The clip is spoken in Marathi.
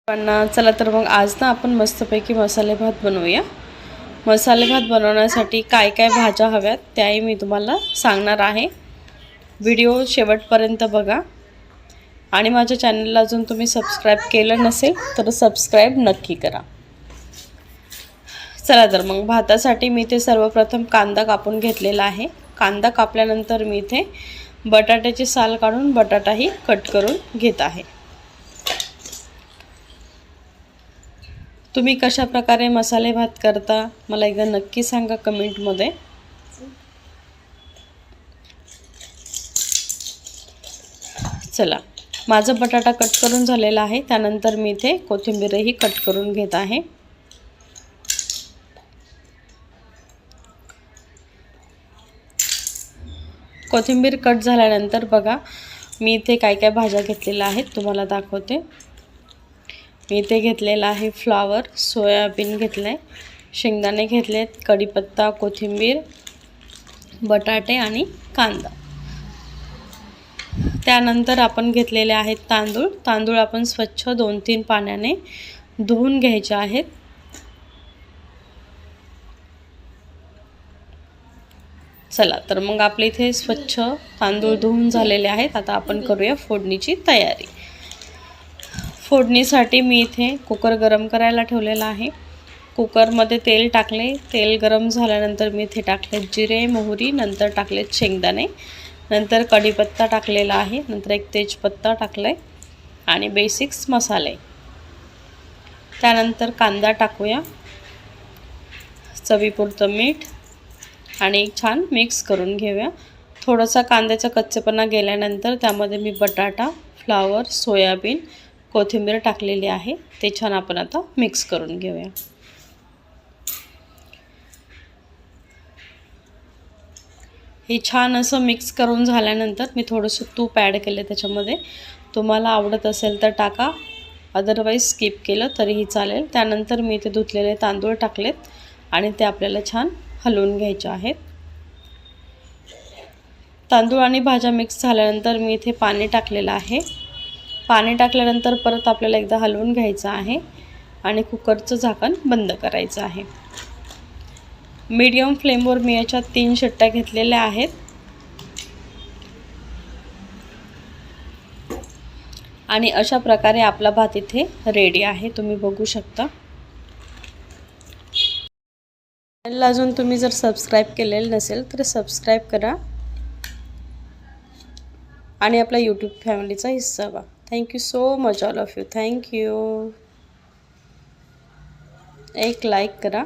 पण चला तर मग आज ना आपण मस्तपैकी मसाले भात बनवूया। मसाले भात बनवण्यासाठी काय काय भाज्या हव्यात त्याही मी तुम्हाला सांगणार आहे। व्हिडिओ शेवटपर्यंत बघा आणि माझ्या चॅनलला अजून तुम्ही सबस्क्राइब केलं नसेल तर सबस्क्राइब नक्की करा। चला तर मग भातासाठी मी इथे सर्वप्रथम कांदा कापून घेतलेला आहे। कांदा कापल्यानंतर मी इथे बटाट्याची साल काढून बटाटाही कट करून घेत आहे। तुम्ही कशा प्रकारे मसाले भात करता मला एकदा नक्की सांगा कमेंट मध्ये। चला माझा बटाटा कट करून झालेला आहे। त्यानंतर मी इथे कोथिंबीरही कट करून घेत आहे। कोथिंबीर कट झाल्यानंतर बघा मी इथे काय काय भाज्या घेतलेल्या आहेत तुम्हाला दाखवते। मी इथे घेतलेला आहे फ्लावर, सोयाबीन घेतले, शेंगदाणे घेतलेत, कढीपत्ता, कोथिंबीर, बटाटे आणि कांदा। त्यानंतर आपण घेतलेले आहेत तांदूळ। तांदूळ आपण स्वच्छ 2-3 पाण्याने धुवून घ्यायचे आहेत। चला तर मग आपले इथे स्वच्छ तांदूळ धुवून झालेले आहेत। आता आपण करूया फोडणीची तयारी। फोडणीसाठी मी इथे कुकर गरम करायला ठेवलेला आहे। कुकरमध्ये तेल टाकले। तेल गरम झाल्यानंतर मी इथे टाकले जिरे, मोहरी, नंतर टाकले शेंगदाणे, नंतर कढीपत्ता टाकलेला आहे, नंतर एक तेजपत्ता टाकले आणि बेसिक्स मसाले। त्यानंतर कांदा टाकूया, चवीपुरतं मीठ आणि छान मिक्स करून घेऊया। थोडासा कांद्याचा कच्चेपणा गेल्यानंतर त्यामध्ये मी बटाटा, फ्लावर, सोयाबीन, कोथिंबीर टाकलेली आहे। ते छान आपण आता मिक्स करून घेऊया। हे छान असं मिक्स करून झाल्यानंतर मी थोडंसं तूप ॲड केले त्याच्यामध्ये। तुम्हाला आवडत असेल तर टाका, अदरवाइज स्किप केलं तरीही चालेल। त्यानंतर मी इथे धुतलेले तांदूळ टाकलेत आणि ते आपल्याला छान हलवून घ्यायचे आहेत। तांदूळ आणि भाज्या मिक्स झाल्यानंतर मी इथे पाणी टाकलेलं आहे। पाणी टाकल्यानंतर परत आपल्याला एकदा हलवून घ्यायचं आहे आणि कुकरचं झाकण बंद करायचं आहे। मीडियम फ्लेमवर मी याच्यात 3 शिट्ट्या घेतलेल्या आहेत आणि अशा प्रकारे आपला भात इथे रेडी आहे, तुम्ही बघू शकता। चॅनलला अजून तुम्ही जर सबस्क्राइब केलेलं नसेल तर सबस्क्राइब करा आणि आपल्या यूट्यूब फॅमिलीचा हिस्सा व्हा। Thank you so much all of you. Thank you. एक लाईक करा।